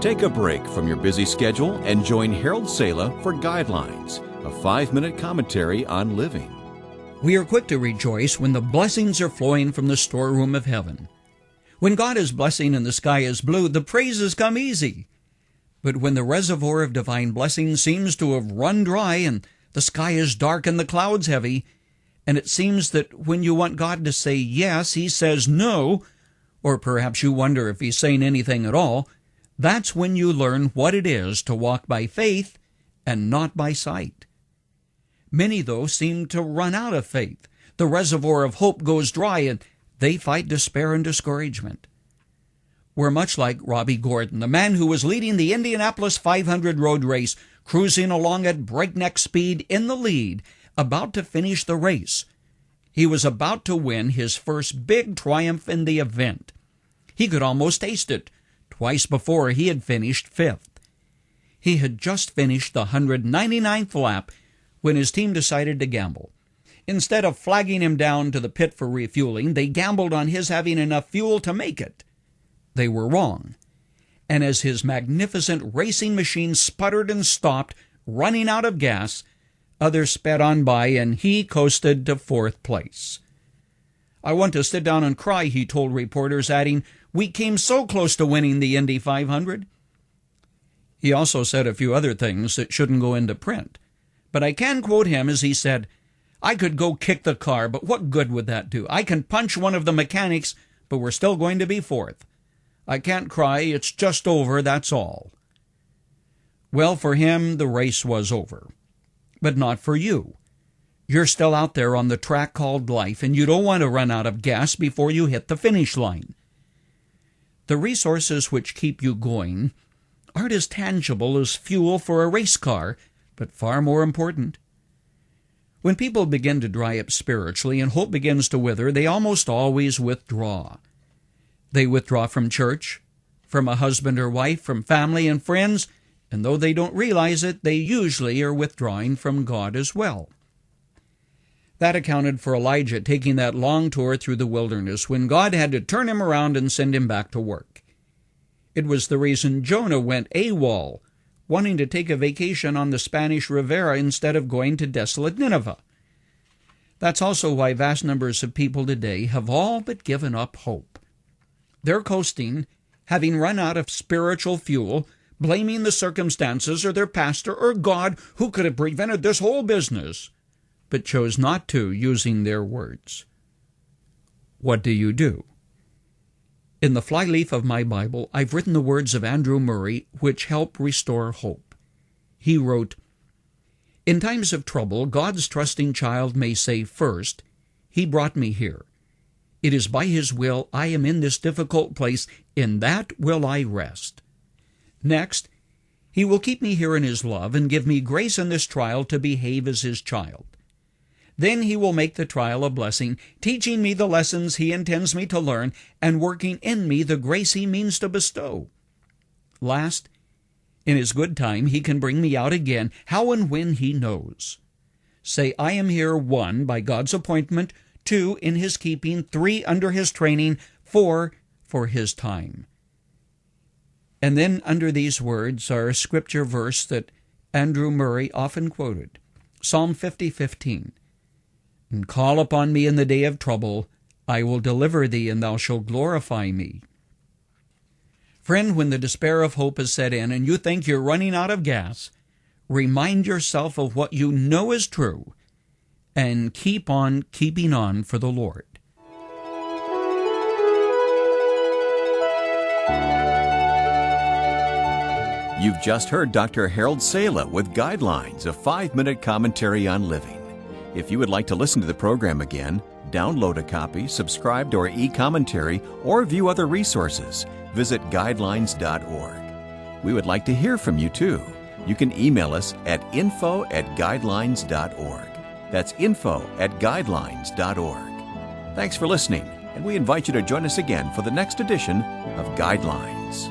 Take a break from your busy schedule and join Harold Sala for Guidelines, a 5-minute commentary on living. We are quick to rejoice when the blessings are flowing from the storeroom of heaven. When God is blessing and the sky is blue, the praises come easy. But when the reservoir of divine blessing seems to have run dry and the sky is dark and the clouds heavy, and it seems that when you want God to say yes, He says no, or perhaps you wonder if He's saying anything at all, that's when you learn what it is to walk by faith and not by sight. Many, though, seem to run out of faith. The reservoir of hope goes dry, and they fight despair and discouragement. We're much like Robby Gordon, the man who was leading the Indianapolis 500 road race, cruising along at breakneck speed in the lead, about to finish the race. He was about to win his first big triumph in the event. He could almost taste it. Twice before, he had finished fifth. He had just finished the 199th lap when his team decided to gamble. Instead of flagging him down to the pit for refueling, they gambled on his having enough fuel to make it. They were wrong. And as his magnificent racing machine sputtered and stopped, running out of gas, others sped on by and he coasted to fourth place. "I want to sit down and cry," he told reporters, adding, "We came so close to winning the Indy 500. He also said a few other things that shouldn't go into print. But I can quote him as he said, "I could go kick the car, but what good would that do? I can punch one of the mechanics, but we're still going to be fourth. I can't cry, it's just over, that's all." Well, for him, the race was over. But not for you. You're still out there on the track called life, and you don't want to run out of gas before you hit the finish line. The resources which keep you going aren't as tangible as fuel for a race car, but far more important. When people begin to dry up spiritually and hope begins to wither, they almost always withdraw. They withdraw from church, from a husband or wife, from family and friends, and though they don't realize it, they usually are withdrawing from God as well. That accounted for Elijah taking that long tour through the wilderness when God had to turn him around and send him back to work. It was the reason Jonah went AWOL, wanting to take a vacation on the Spanish Riviera instead of going to desolate Nineveh. That's also why vast numbers of people today have all but given up hope. They're coasting, having run out of spiritual fuel, blaming the circumstances or their pastor or God who could have prevented this whole business, but chose not to, using their words. What do you do? In the flyleaf of my Bible, I've written the words of Andrew Murray, which help restore hope. He wrote, "In times of trouble, God's trusting child may say first, 'He brought me here. It is by His will I am in this difficult place. In that will I rest.' Next, He will keep me here in His love and give me grace in this trial to behave as His child. Then He will make the trial a blessing, teaching me the lessons He intends me to learn and working in me the grace He means to bestow. Last, in His good time, He can bring me out again, how and when He knows. Say, I am here, 1, by God's appointment, 2, in His keeping, 3, under His training, 4, for His time." And then under these words are a scripture verse that Andrew Murray often quoted, Psalm 50:15. "And call upon me in the day of trouble. I will deliver thee, and thou shalt glorify me." Friend, when the despair of hope has set in and you think you're running out of gas, remind yourself of what you know is true and keep on keeping on for the Lord. You've just heard Dr. Harold Sala with Guidelines, a 5-minute commentary on living. If you would like to listen to the program again, download a copy, subscribe to our e-commentary, or view other resources, visit guidelines.org. We would like to hear from you too. You can email us at info@guidelines.org. That's info@guidelines.org. Thanks for listening, and we invite you to join us again for the next edition of Guidelines.